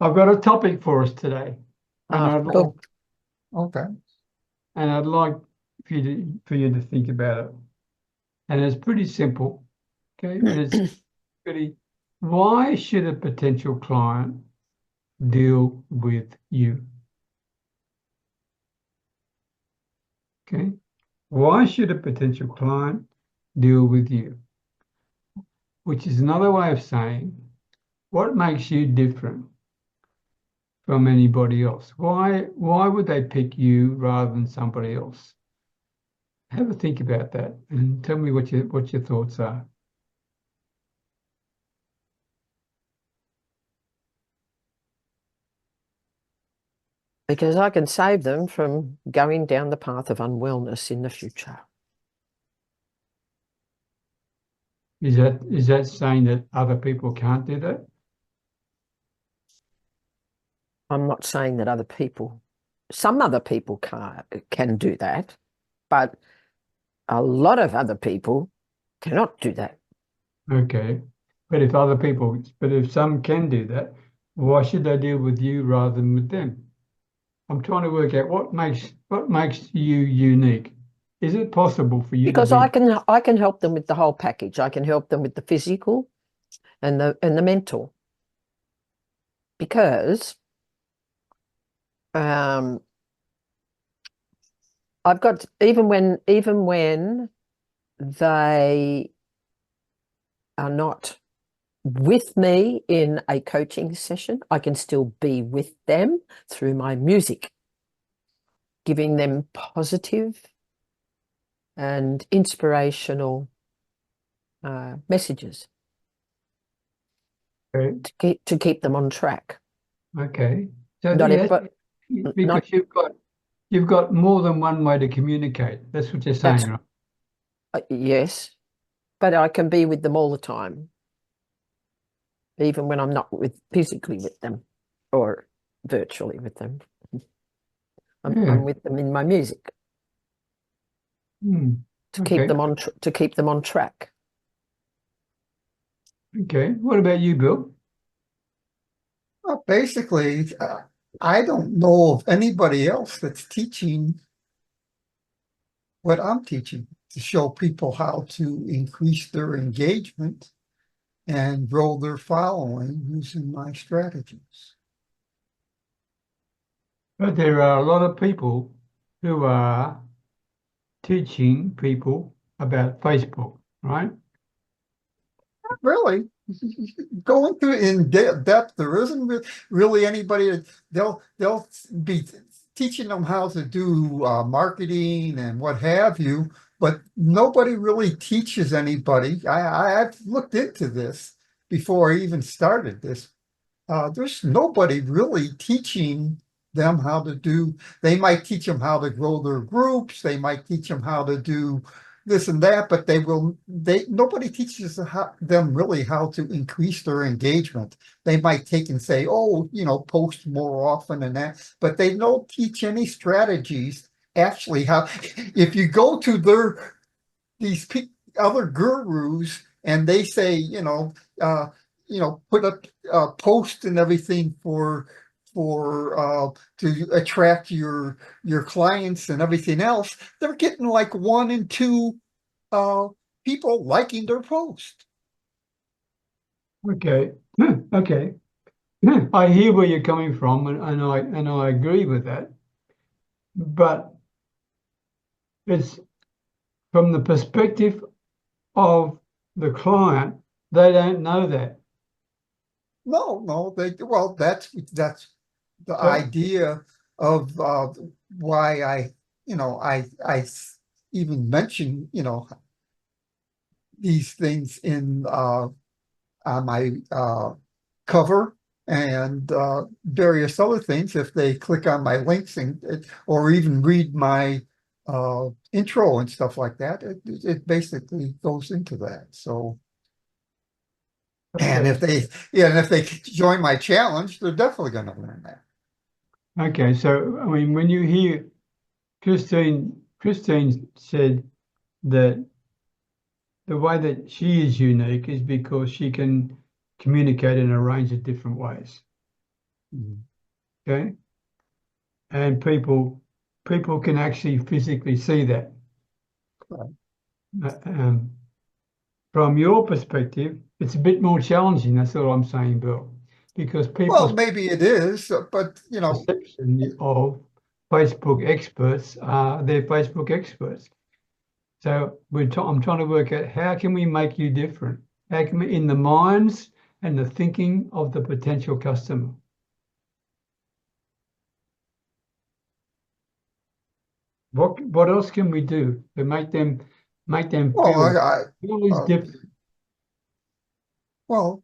I've got a topic for us today, and Ah, I'd like cool. Okay. and I'd like for you to think about it. And it's pretty simple, okay? And it's pretty. Why should a potential client deal with you? Okay? Why should a potential client deal with you? Which is another way of saying, what makes you different from anybody else? Why would they pick you rather than somebody else? Have a think about that and tell me what your thoughts are. Because I can save them from going down the path of unwellness in the future. Is that saying that other people can't do that? I'm not saying that some other people can do that, but a lot of other people cannot do that. Okay. But if some can do that, why should they deal with you rather than with them? I'm trying to work out what makes you unique. Is it possible for you to Because be I can help them with the whole package. I can help them with the physical and the mental. Because um I've got even when they are not with me in a coaching session, I can still be with them through my music, giving them positive and inspirational messages okay? to keep them on track. Okay. So Not yes, everybody, not because you've got more than one way to communicate. That's what you're saying, that's right? yes, but I can be with them all the time, even when I'm not physically with them or virtually with them. Yeah. I'm with them in my music Hmm. to keep Okay. them on track. Okay. What about you, Bill? Well, basically, I don't know of anybody else that's teaching what I'm teaching to show people how to increase their engagement and grow their following using my strategies. But there are a lot of people who are teaching people about Facebook, right? Really, going through in depth, there isn't really anybody that they'll be teaching them how to do marketing and what have you, but nobody really teaches anybody. I've looked into this before I even started this. There's nobody really teaching them how to do. They might teach them how to grow their groups. They might teach them how to do this and that, but nobody teaches them really how to increase their engagement. They might take and say, oh, post more often and that, but they don't teach any strategies. Actually, how if you go to these other gurus and they say, put up post and everything for to attract your clients and everything else, they're getting like one and two uh people liking their post. Okay. Okay. I hear where you're coming from, and I agree with that. But it's from the perspective of the client, they don't know that. No, that's the So, idea of why I even mention these things in on my cover and various other things if they click on my links or even read my intro and stuff like that. It basically goes into that. So, and okay. if they join my challenge, they're definitely going to learn that. Okay. So, I mean, when you hear Christine said that the way that she is unique is because she can communicate in a range of different ways. Mhm. Okay. And people can actually physically see that. Right. From your perspective, it's a bit more challenging. That's all I'm saying, Bill, because Well, people's maybe it is, but you know, perception of Facebook experts are they're Facebook experts. So I'm trying to work out how can we make you different? How can we, in the minds and the thinking of the potential customer? What else can we do to make them well, feel is uh, different? well,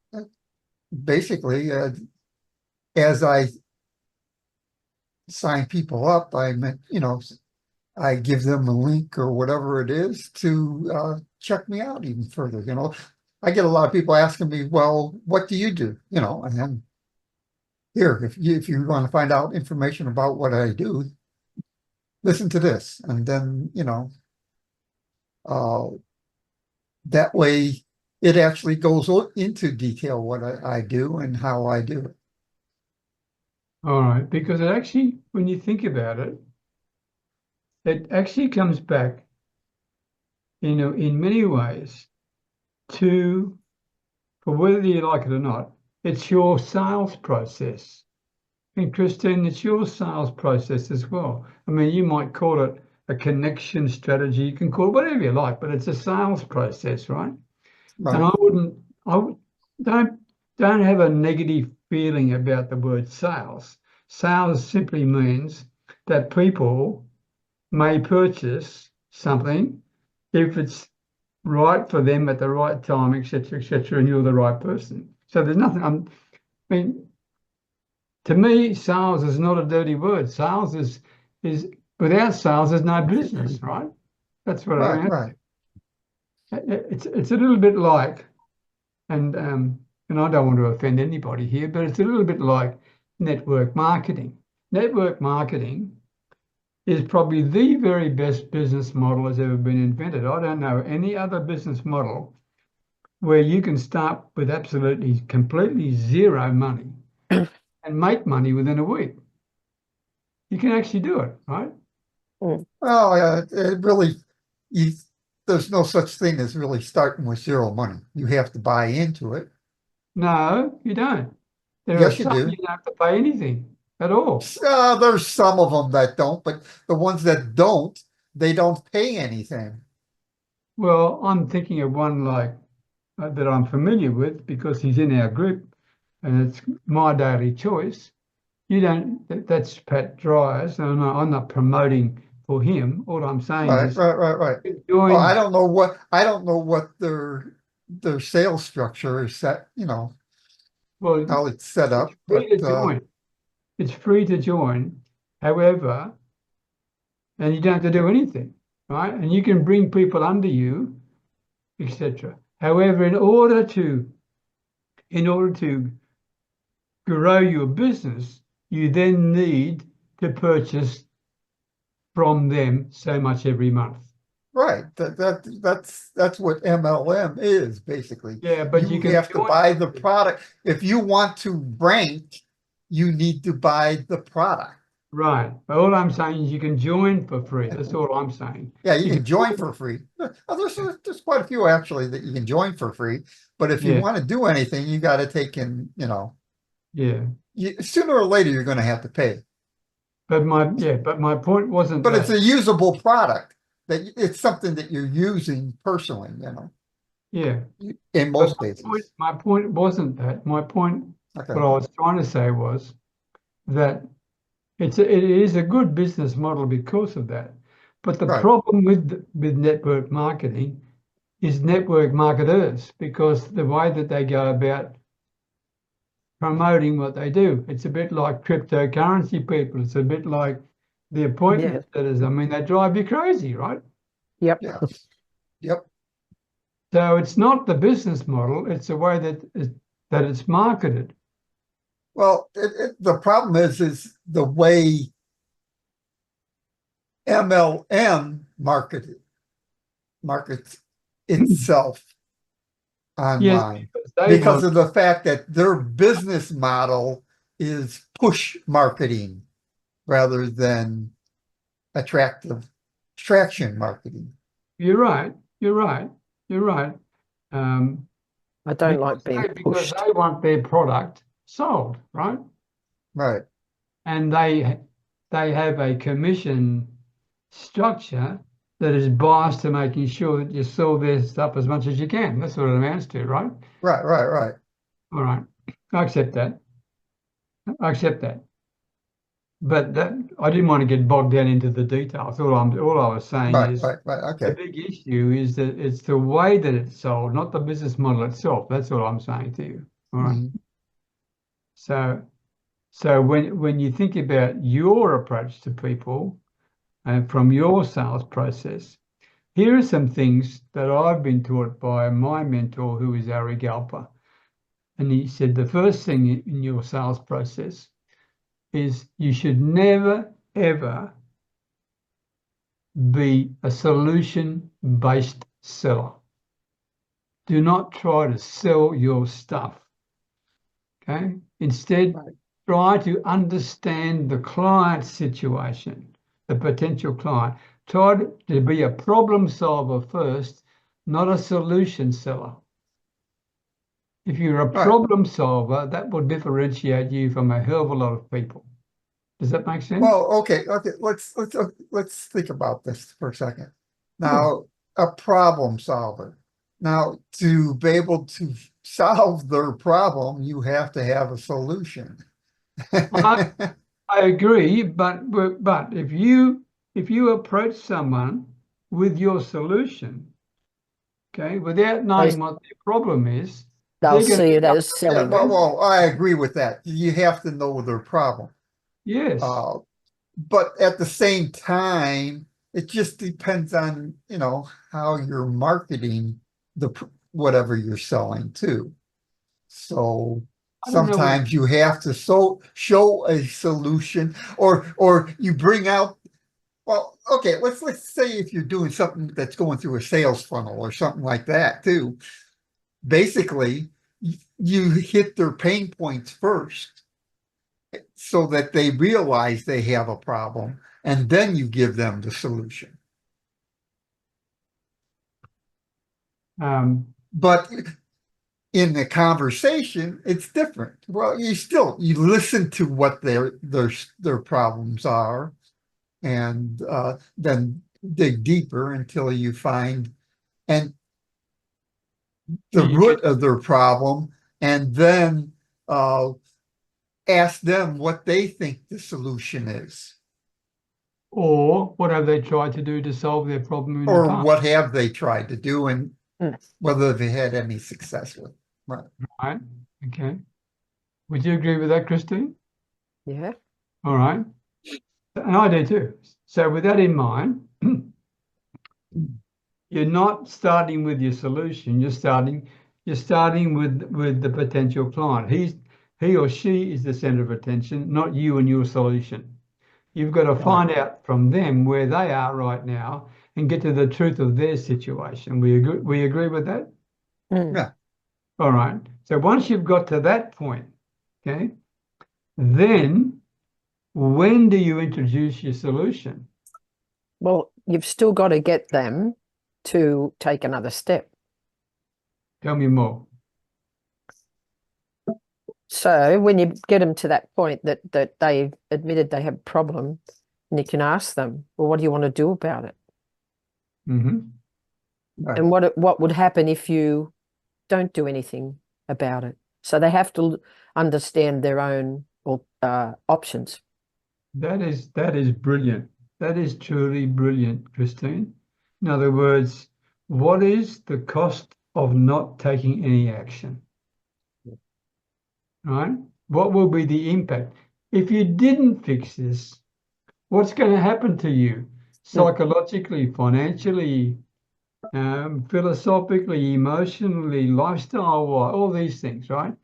basically, as I sign people up, you know, I give them a link or whatever it is to check me out even further. You know, I get a lot of people asking me, "Well, what do you do?" You know, and then here, if you want to find out information about what I do, listen to this, and then you know, uh, that way it actually goes into detail what I do and how I do it. All right, because it actually, when you think about it, it actually comes back, in many ways to, for whether you like it or not, it's your sales process. And Christine, it's your sales process as well. I mean, you might call it a connection strategy. You can call it whatever you like, but it's a sales process, right? And Right, I would, don't have a negative feeling about the word sales. Sales simply means that people may purchase something if it's right for them at the right time, etc., and you're the right person. So there's nothing. I mean, to me, sales is not a dirty word. Sales is without sales, there's no business, right? That's what I right, mean. right. It's a little bit like, and I don't want to offend anybody here, but it's a little bit like network marketing. Network marketing is probably the very best business model that's ever been invented. I don't know any other business model where you can start with absolutely completely zero money and make money within a week. You can actually do it, right? Mm. Well, it really, you, there's no such thing as really starting with zero money. You have to buy into it. No, you don't. There are Yes, you some you do. don't have to pay anything at all. There's some of them that don't, but the ones that don't, they don't pay anything. Well, I'm thinking of one like that I'm familiar with because he's in our group and it's My Daily Choice. You don't, that's Pat Dryers. And I'm not promoting for him. All I'm saying Right, is right, right, right. Well, join, I don't know what their sales structure is set, you know, well, how it's set it's up, free but to join. It's free to join. However, and you don't have to do anything, right? And you can bring people under you, etc. However, in order to grow your business, you then need to purchase from them so much every month. right, that's what MLM is basically. Yeah, but you You can have to join. buy the product. If you want to rank, you need to buy the product. Right. But all I'm saying is you can join for free. That's all I'm saying. Yeah, you You can can join join. for free. There's quite a few actually that you can join for free. But if you Yeah, want to do anything, you got to take in, you know, yeah. sooner or later you're going to have to pay. But my point wasn't But it's that. a usable product that it's something that you're using personally, you know, Yeah. in But most cases. my point wasn't that. My point, Okay, what I was trying to say was that it is a good business model because of that. But the right. problem with network marketing is network marketers because the way that they go about promoting what they do, it's a bit like cryptocurrency people. It's a bit like the appointment Yeah. setters. I mean, they drive you crazy, right? Yep. Yes. Yep. So it's not the business model; it's the way that it's marketed. Well, the problem is the way MLM markets itself Yes, online because they because want. of the fact that their business model is push marketing rather than attraction marketing. You're right. You're right. You're right. I don't like being because pushed. they want their product sold, right? Right. And they have a commission structure that is biased to making sure that you sell their stuff as much as you can. That's what it amounts to, right? Right. All right. I accept that. I accept that. But that I didn't want to get bogged down into the details. All I was saying is Right. the Okay. big issue is that it's the way that it's sold, not the business model itself. That's all I'm saying to you. All right. Mhm. So when you think about your approach to people and from your sales process, here are some things that I've been taught by my mentor, who is Ari Galper. And he said the first thing in your sales process is you should never, ever be a solution-based seller. Do not try to sell your stuff. Okay? Instead, Right. try to understand the client situation, the potential client. Try to be a problem solver first, not a solution seller. If you're a Right. problem solver, that will differentiate you from a hell of a lot of people. Does that make sense? Well, okay. Let's think about this for a second. Now, a problem solver. Now, to be able to solve their problem, you have to have a solution. I agree, but if you approach someone with your solution, okay, without knowing what their problem is, They'll they're going see to it as Yeah, selling. well, I agree with that. You have to know their problem. yes. But at the same time, it just depends on, how you're marketing whatever you're selling too. So I don't know what- sometimes you have to show a solution or you bring out, well, okay, let's say if you're doing something that's going through a sales funnel or something like that too. Basically, you hit their pain points first so that they realize they have a problem, and then you give them the solution. But in the conversation, it's different. Well, you listen to what their problems are, and then dig deeper until you find and the You root get- of their problem, and then ask them what they think the solution is, or what have they tried to do to solve their problem in the or past? what have they tried to do, and Mm. whether they had any success with. Right. Right? Okay. Would you agree with that, Christine? Yeah. All right. And I do too. So with that in mind, you're not starting with your solution. You're starting with the potential client. He or she is the center of attention, not you and your solution. You've got to find out from them where they are right now and get to the truth of their situation. We agree with that? Mm. Yeah. All right. So once you've got to that point, okay, then when do you introduce your solution? Well, you've still got to get them to take another step. Tell me more. So when you get them to that point that they've admitted they have a problem, and you can ask them, well, what do you want to do about it? Mm-hmm. Right. And what would happen if you don't do anything about it? So they have to understand their own options. That is brilliant. That is truly brilliant, Christine. In other words, what is the cost of not taking any action? Right? What will be the impact? If you didn't fix this, what's going to happen to you psychologically, financially, philosophically, emotionally, lifestyle-wise, all these things, right?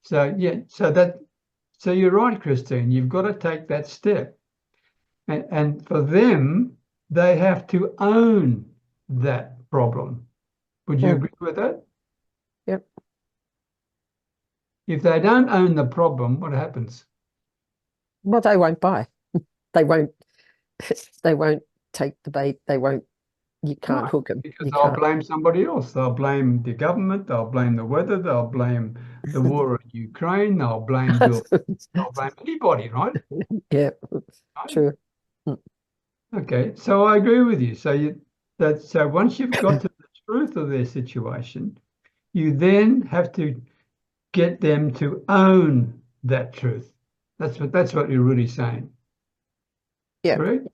So yeah, so you're right, Christine. You've got to take that step, and for them, they have to own that problem. Would you agree with that? Yep. if they don't own the problem, what happens? Well, they won't buy. They won't. They won't take the bait. They won't. You can't No, hook them. because You they'll can't. blame somebody else. They'll blame the government. They'll blame the weather. They'll blame the war in Ukraine. They'll blame Bill. They'll blame anybody, right? Yeah, Right? true. Okay, so I agree with you. So once you've got to the truth of their situation, you then have to get them to own that truth. That's what you're really saying. Yeah. Correct?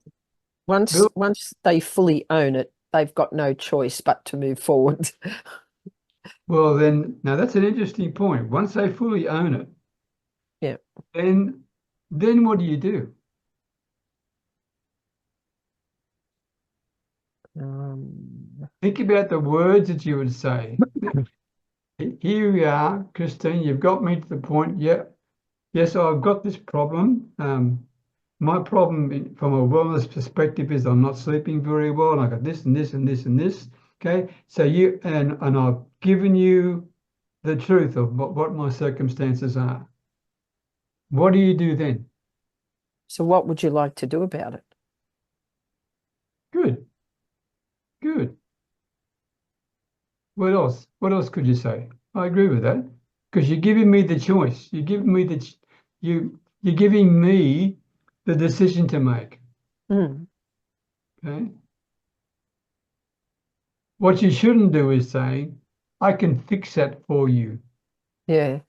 Once Bill? once they fully own it, they've got no choice but to move forward. Well, then now that's an interesting point. Once they fully own it, Yeah. then what do you do? Think about the words that you would say. Here we are, Christine, you've got me to the point. Yeah, yes, I've got this problem. My problem from a wellness perspective is I'm not sleeping very well, and I got this and this and this and this. Okay, so you and I've given you the truth of what my circumstances are. What do you do then? So what would you like to do about it? Good, good. What else? What else could you say? I agree with that because you're giving me the choice. You're giving me you're giving me the decision to make. Mm. Okay. What you shouldn't do is say, I can fix that for you. Yeah.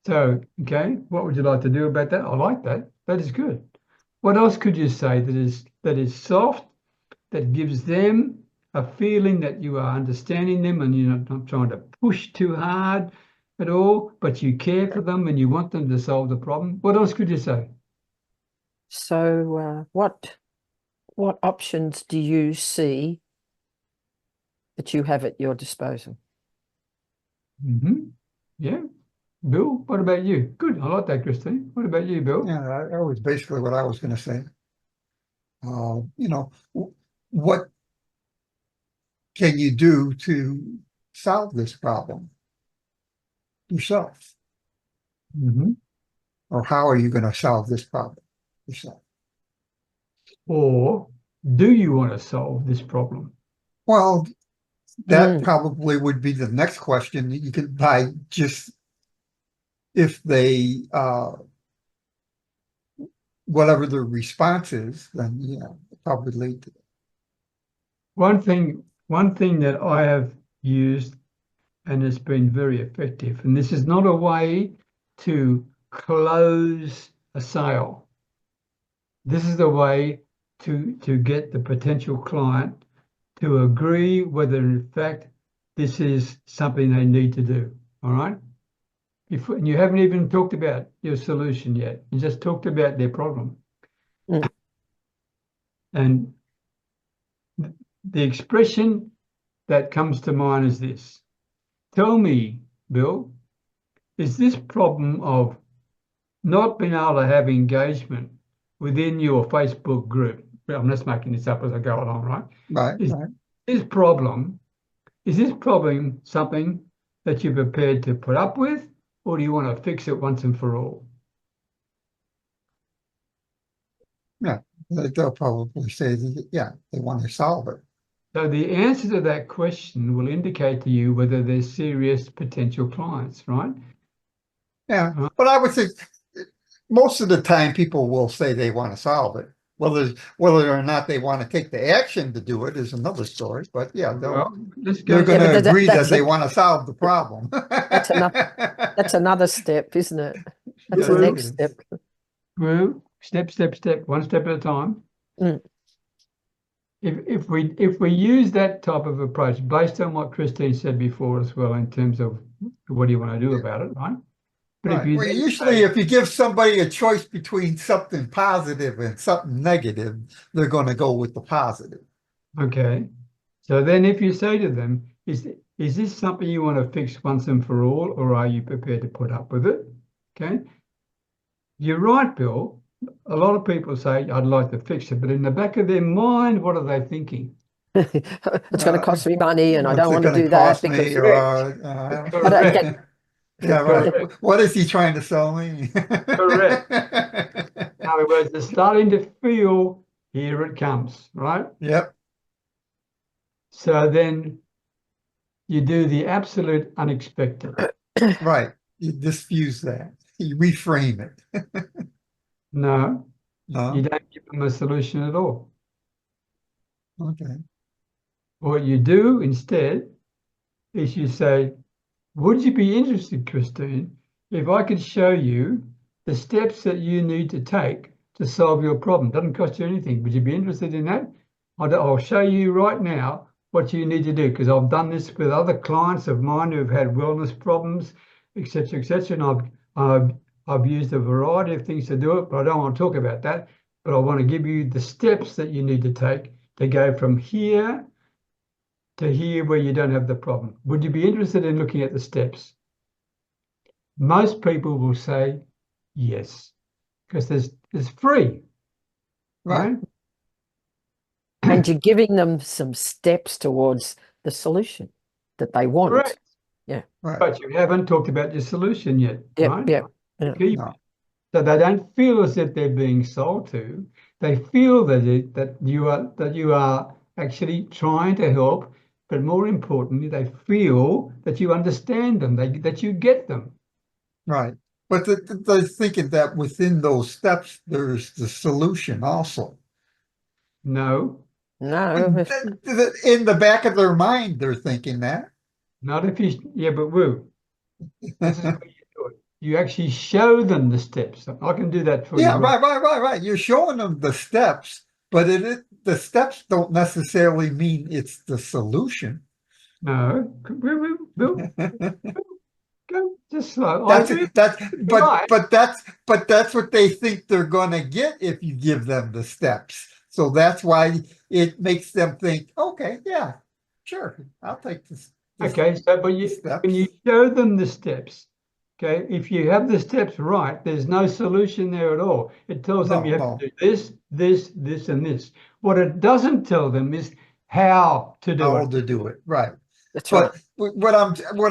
So, okay, what would you like to do about that? I like that. That is good. What else could you say that is soft, that gives them a feeling that you are understanding them and you're not trying to push too hard at all, but you care for them and you want them to solve the problem? What else could you say? So what options do you see that you have at your disposal? Yeah. Bill, what about you? Good. I like that, Christine. What about you, Bill? Yeah, that was basically what I was going to say. What can you do to solve this problem yourself? Mhm. Or how are you going to solve this problem yourself? Or do you want to solve this problem? Well, that Mm. probably would be the next question that you could by just if they whatever the response is, then probably lead to that. One thing that I have used and it's been very effective, and this is not a way to close a sale. This is the way to get the potential client to agree whether in fact this is something they need to do. All right. And you haven't even talked about your solution yet. You just talked about their problem. Mm. And the expression that comes to mind is this. Tell me, Bill, is this problem of not being able to have engagement within your Facebook group? Well, I'm just making this up as I go along, right? Right, Is right. this problem, is this problem something that you're prepared to put up with, or do you want to fix it once and for all? Yeah, they'll probably say that, yeah, they want to solve it. So the answer to that question will indicate to you whether they're serious potential clients, right? Yeah, Right. but I would think most of the time people will say they want to solve it. Whether or not they want to take the action to do it is another story. But yeah, Well, let's they're go. going Yeah, to but agree that that's they want to solve the problem. that's another step, isn't it? That's the Yes, next it is. step. Well, step, one step at a time. Mm. If we use that type of approach based on what Christine said before as well, in terms of what do you want to do about it, right? But if Right. you Well, then usually say, if you give somebody a choice between something positive and something negative, they're going to go with the positive. okay, so then if you say to them, is this something you want to fix once and for all, or are you prepared to put up with it? Okay, you're right, Bill. A lot of people say, I'd like to fix it, but in the back of their mind, what are they thinking? It's going to cost me money, and I What's don't it want to gonna do that cost me? because Or, Correct. I don't Correct. get. yeah, right. Correct. What is he trying to sell me? Correct. In other words, they're starting to feel, here it comes, right? Yep, So then you do the absolute unexpected. right. You diffuse that. You reframe it. No, you No, don't give them a solution at all. okay. What you do instead is you say, would you be interested, Christine, if I could show you the steps that you need to take to solve your problem? Doesn't cost you anything. Would you be interested in that? I'll show you right now what you need to do, because I've done this with other clients of mine who've had wellness problems, etc., etc. And I've used a variety of things to do it, but I don't want to talk about that. But I want to give you the steps that you need to take to go from here to here where you don't have the problem. Would you be interested in looking at the steps? Most people will say yes, because it's free, Right, right? And you're giving them some steps towards the solution that they want. Correct. right. But you haven't talked about your solution yet, Yep, right? yep. The Yeah. key No, So they don't feel as if they're being sold to. They feel that you are actually trying to help, but more importantly, they feel that you understand them, that you get them. right. But they're thinking that within those steps, there's the solution also. No, No, In the back of their mind, they're thinking that. not if you. Yeah, but Woo, this is what you do it. You actually show them the steps. I can do that for you. Yeah, Right. right. You're showing them the steps, but the steps don't necessarily mean it's the solution. No, Woo, go just slow. I That's agree. that's You're right. but that's what they think they're gonna get if you give them the steps. So that's why it makes them think, okay, yeah, sure, I'll take this Okay, so but when you steps. show them the steps, okay, if you have the steps right, there's no solution there at all. It tells them you have No, to do this, and this. What it doesn't tell them is how to do how it. to do it, right. that's right. But what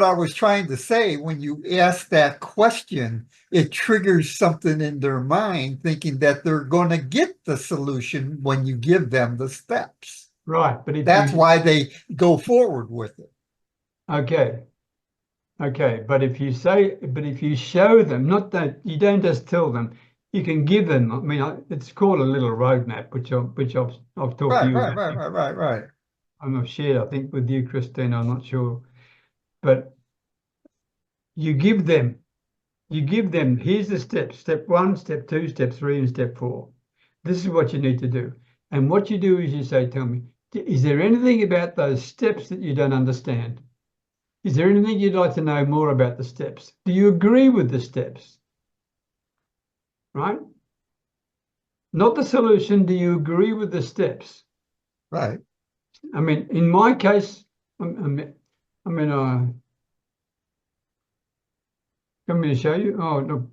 I was trying to say, when you ask that question, it triggers something in their mind, thinking that they're going to get the solution when you give them the steps. Right, but if That's you why they go forward with it. okay, but if you show them, not that you don't just tell them, you can give them. I mean, it's called a little roadmap, which I've talked to you about. Right. I've shared, I think, with you, Christine. I'm not sure, but you give them. Here's the steps: step 1, step 2, step 3, and step 4. This is what you need to do. And what you do is you say, tell me, is there anything about those steps that you don't understand? Is there anything you'd like to know more about the steps? Do you agree with the steps? Right? Not the solution. Do you agree with the steps? Right. I mean, in my case, I mean, want me to show you? Oh, look.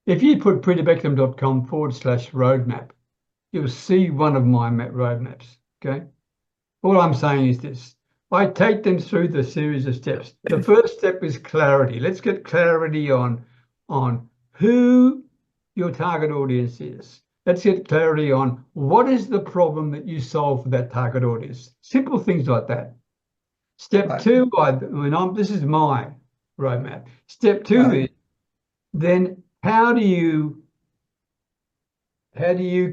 If you put peterbeckham.com/roadmap, you'll see one of my roadmaps. Okay. All I'm saying is this. I take them through the series of steps. The first step is clarity. Let's get clarity on who your target audience is. Let's get clarity on what is the problem that you solve for that target audience. Simple things like that. Step Right. 2, this is my roadmap. Step 2 Right. is then how do you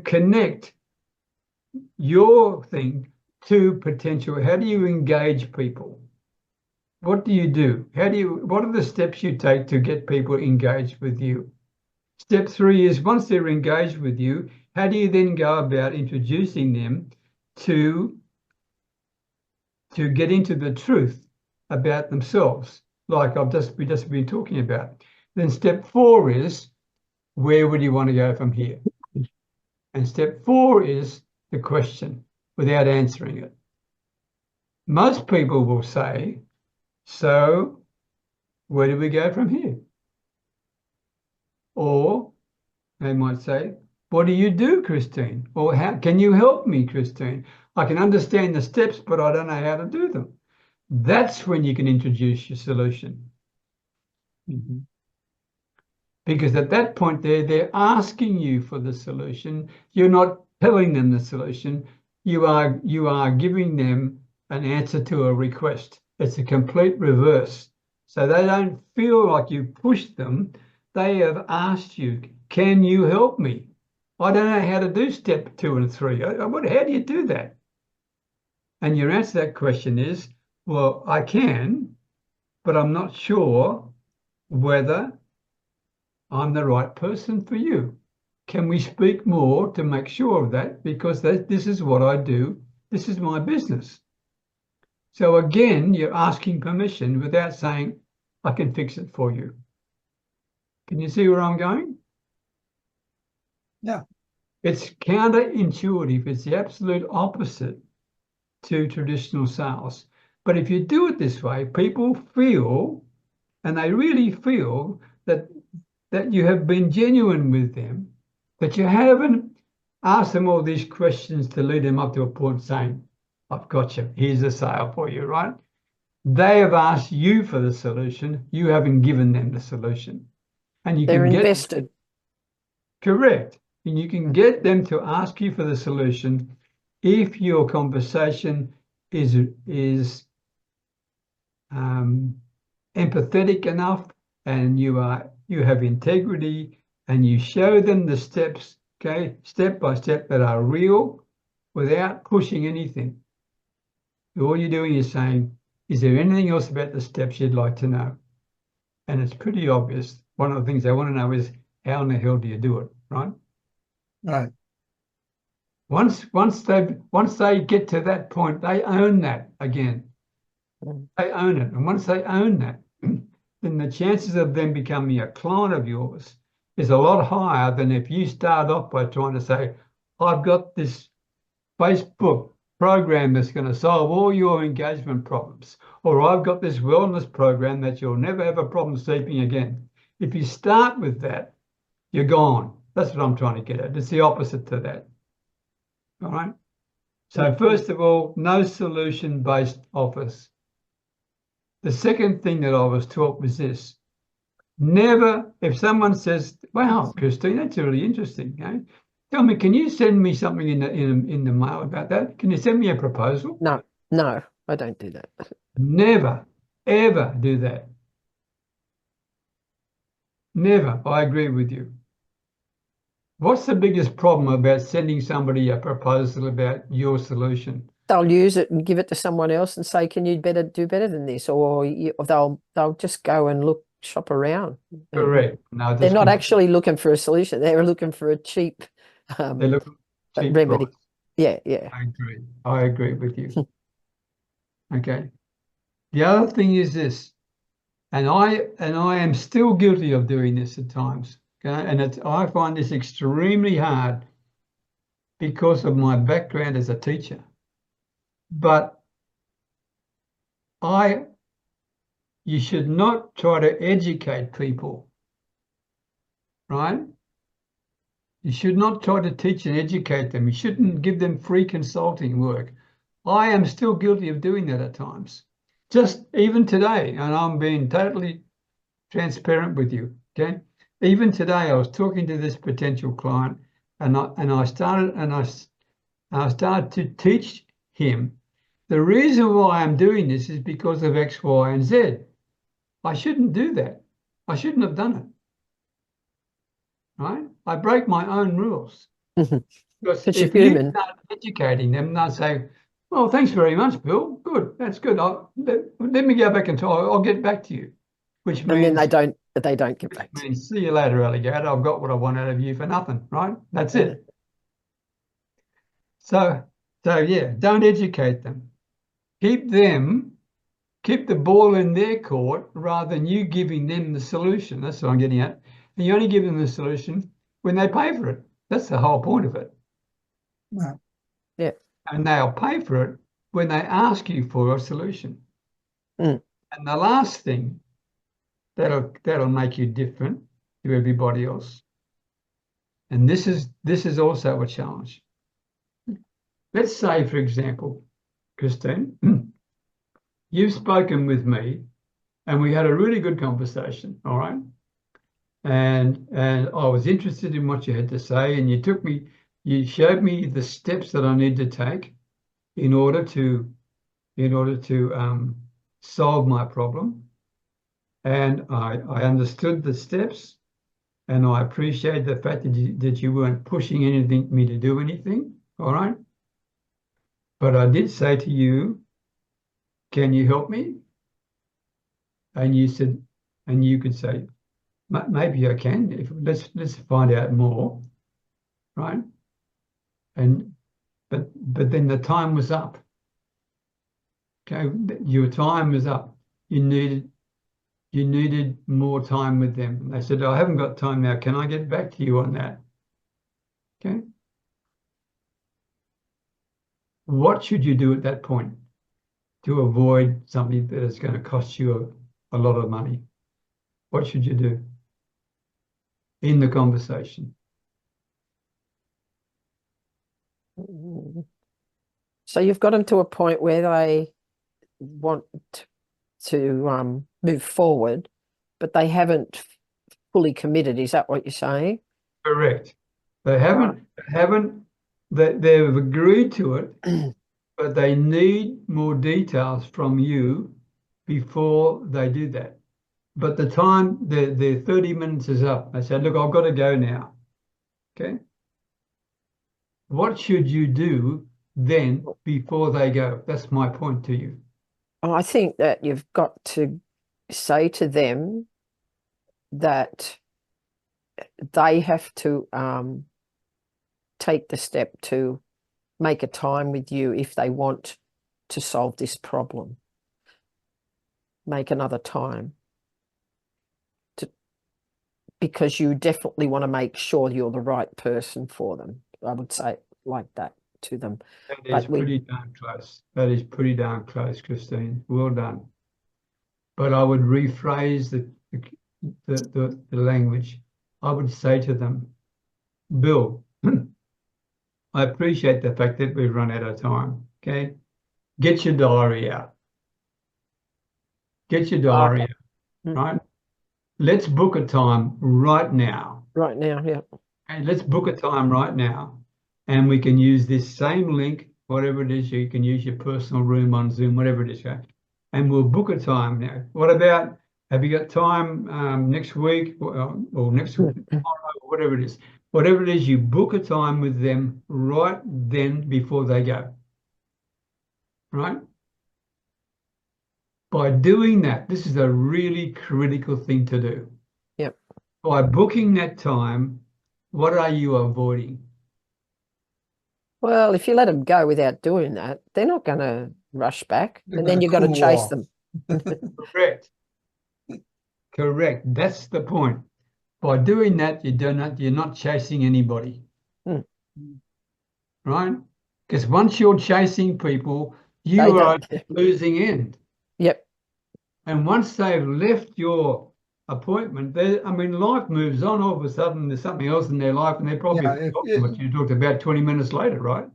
connect your thing to potential? How do you engage people? What do you do? What are the steps you take to get people engaged with you? Step 3 is once they're engaged with you, how do you then go about introducing them to get into the truth about themselves, like we just been talking about? Then step 4 is, where would you want to go from here? And step 4 is the question without answering it. Most people will say, so where do we go from here? Or they might say, What do you do, Christine? Or how can you help me, Christine? I can understand the steps, but I don't know how to do them. That's when you can introduce your solution. Because at that point they're asking you for the solution. You're not telling them the solution. You are giving them an answer to a request. It's a complete reverse. So they don't feel like you pushed them. They have asked you, can you help me? I don't know how to do step 2 and 3. How do you do that? And your answer to that question is, well, I can, but I'm not sure whether I'm the right person for you. Can we speak more to make sure of that? Because this is what I do. This is my business. So again, you're asking permission without saying, I can fix it for you. Can you see where I'm going? Yeah. It's counterintuitive. It's the absolute opposite to traditional sales. But if you do it this way, people feel, and they really feel, that you have been genuine with them, that you haven't asked them all these questions to lead them up to a point saying, I've got you, here's a sale for you, right? They have asked you for the solution. You haven't given them the solution. And you They're can invested. Correct. And you can get them to ask you for the solution if your conversation is empathetic enough, and you have integrity, and you show them the steps, okay, step by step, that are real without pushing anything. All you're doing is saying, is there anything else about the steps you'd like to know? And it's pretty obvious. One of the things they want to know is, how in the hell do you do it, right? Right. Once they get to that point, they own that again. They own it. And once they own that, then the chances of them becoming a client of yours is a lot higher than if you start off by trying to say, I've got this Facebook program that's going to solve all your engagement problems, or I've got this wellness program that you'll never have a problem sleeping again. If you start with that, you're gone. That's what I'm trying to get at. It's the opposite to that. All right. So first of all, no solution-based offers. The second thing that I was taught was this: never, if someone says, "Wow, Christine, that's really interesting," okay? Tell me, can you send me something in the mail about that? Can you send me a proposal? No, I don't do that. Never, ever do that. Never. I agree with you. What's the biggest problem about sending somebody a proposal about your solution? They'll use it and give it to someone else and say, can you do better than this? Or they'll just go and shop around. Correct. No, They're not actually looking for a solution. They're looking for a cheap they look cheap remedy. price. Yeah. I agree with you. Okay. The other thing is this, and I am still guilty of doing this at times. Okay, and I find this extremely hard because of my background as a teacher. But you should not try to educate people, right? You should not try to teach and educate them. You shouldn't give them free consulting work. I am still guilty of doing that at times. Just even today, and I'm being totally transparent with you, okay? Even today, I was talking to this potential client, and I started to teach him the reason why I'm doing this is because of X, Y, and Z. I shouldn't do that. I shouldn't have done it. Right? I break my own rules. Because But you're if you human. start educating them, they'll say, "Well, thanks very much, Bill. Good, that's good. Let me go back and talk. I'll get back to you." Which means, And then they don't get back to you. see you later, alligator. I've got what I want out of you for nothing, right? That's it. So yeah, don't educate them. Keep the ball in their court rather than you giving them the solution. That's what I'm getting at. And you only give them the solution when they pay for it. That's the whole point of it. Yeah. And they'll pay for it when they ask you for a solution. And the last thing that'll make you different to everybody else And this is also a challenge. Let's say, for example, Christine, you've spoken with me and we had a really good conversation, all right? And I was interested in what you had to say, and you showed me the steps that I need to take in order to solve my problem. And I understood the steps, and I appreciate the fact that you weren't pushing me to do anything, all right? But I did say to you, can you help me? And you said, and you could say, maybe I can. Let's find out more, right? But then the time was up. Okay, your time was up. You needed more time with them. And they said, I haven't got time now. Can I get back to you on that? Okay. What should you do at that point to avoid something that is going to cost you a lot of money? What should you do in the conversation? So you've got them to a point where they want to move forward, but they haven't fully committed. Is that what you're saying? Correct. They they've agreed to it, but they need more details from you before they do that. But the 30 minutes is up. I said, look, I've got to go now. Okay. What should you do then before they go? That's my point to you. I think that you've got to say to them that they have to take the step to make a time with you if they want to solve this problem. Make another time. Because you definitely want to make sure you're the right person for them. I would say it like that to them. That is pretty darn close. That is pretty darn close, Christine. Well done. But I would rephrase the language. I would say to them, Bill, I appreciate the fact that we've run out of time. Okay. Get your diary out. Get your diary out, right? Let's book a time right now. Right now, yeah. Okay, let's book a time right now. And we can use this same link, whatever it is. You can use your personal room on Zoom, whatever it is. Okay? And we'll book a time now. What about, have you got time next week or next week, tomorrow, or whatever it is? Whatever it is, you book a time with them right then before they go. Right? By doing that, this is a really critical thing to do. Yep. By booking that time, what are you avoiding? Well, if you let them go without doing that, they're not going to rush back. They're And then gonna you've got to cool chase off. them. Correct. Correct. That's the point. By doing that, you're not chasing anybody. Right? Because once you're chasing people, you are at the losing end. Yep. And once they've left your appointment, life moves on. All of a sudden, there's something else in their life, and they're probably forgotten what you talked about 20 minutes later, right?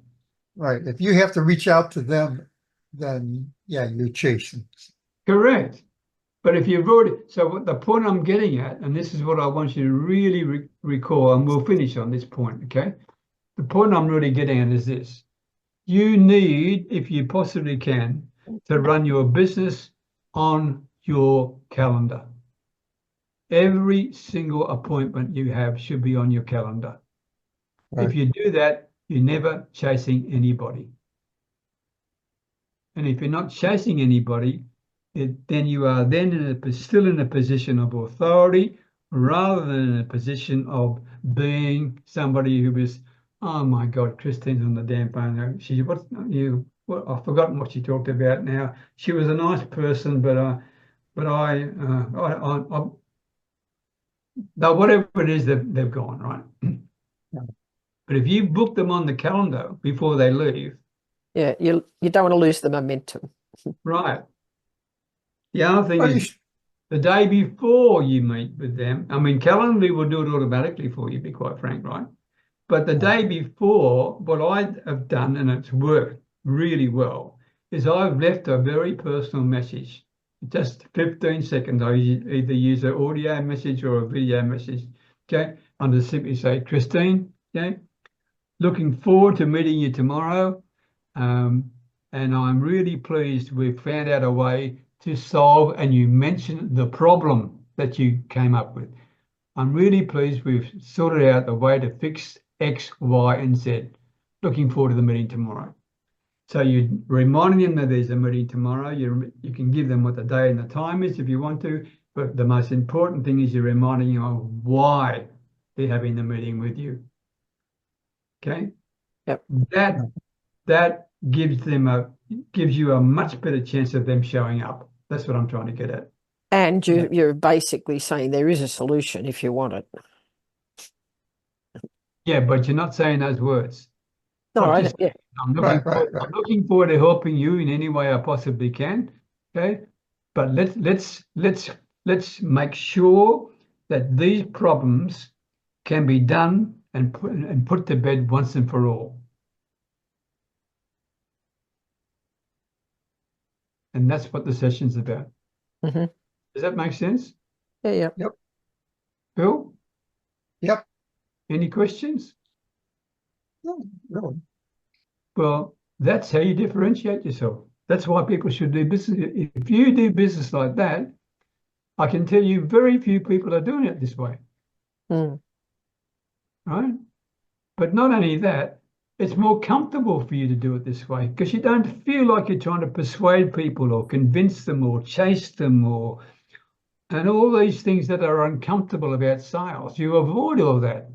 Right. If you have to reach out to them, then yeah, you're chasing. Correct. But if you've already, so what the point I'm getting at, and this is what I want you to really recall, and we'll finish on this point, okay? The point I'm really getting at is this. You need, if you possibly can, to run your business on your calendar. Every single appointment you have should be on your calendar. Right. If you do that, you're never chasing anybody. And if you're not chasing anybody, then you are then still in a position of authority rather than in a position of being somebody who is, oh my God, Christine's on the damn phone. I've forgotten what she talked about now. She was a nice person, but whatever it is, they've gone, right? Yeah. But if you book them on the calendar before they leave, yeah, you don't want to lose the momentum. right? The other thing is the day before you meet with them. I mean, Calendly will do it automatically for you, to be quite frank, right? But the day before, what I have done, and it's worked really well, is I've left a very personal message. Just 15 seconds. I either use an audio message or a video message. Okay. I'm just simply say, Christine, okay, looking forward to meeting you tomorrow. And I'm really pleased we've found out a way to solve, and you mentioned the problem that you came up with. I'm really pleased we've sorted out a way to fix X, Y, and Z. Looking forward to the meeting tomorrow. So you're reminding them that there's a meeting tomorrow. You can give them what the day and the time is if you want to, but the most important thing is you're reminding them of why they're having the meeting with you. Okay? Yep. That gives you a much better chance of them showing up. That's what I'm trying to get at. And you're basically saying there is a solution if you want it. Yeah, but you're not saying those words. No, I'm I, just- yeah, I'm Right. looking forward to helping you in any way I possibly can. Okay, but let's make sure that these problems can be done and put to bed once and for all. And that's what the session's about. Mhm. Does that make sense? yeah. Bill? Yep. Any questions? No, really. Well, that's how you differentiate yourself. That's why people should do business. If you do business like that, I can tell you very few people are doing it this way, Mm. right? But not only that, it's more comfortable for you to do it this way because you don't feel like you're trying to persuade people or convince them or chase them and all these things that are uncomfortable about sales. You avoid all that,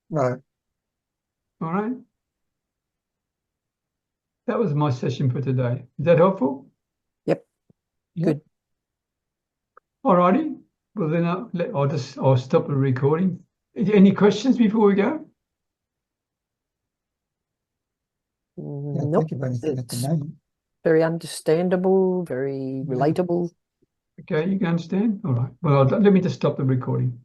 Right. all right? That was my session for today. Is that helpful? Yep. Good. All righty. Well, then I'll stop the recording. Any questions before we go? Can't Nope. think of anything at the It's moment. very understandable, very Yeah. relatable. Okay, you can understand? All right. Well, let me just stop the recording.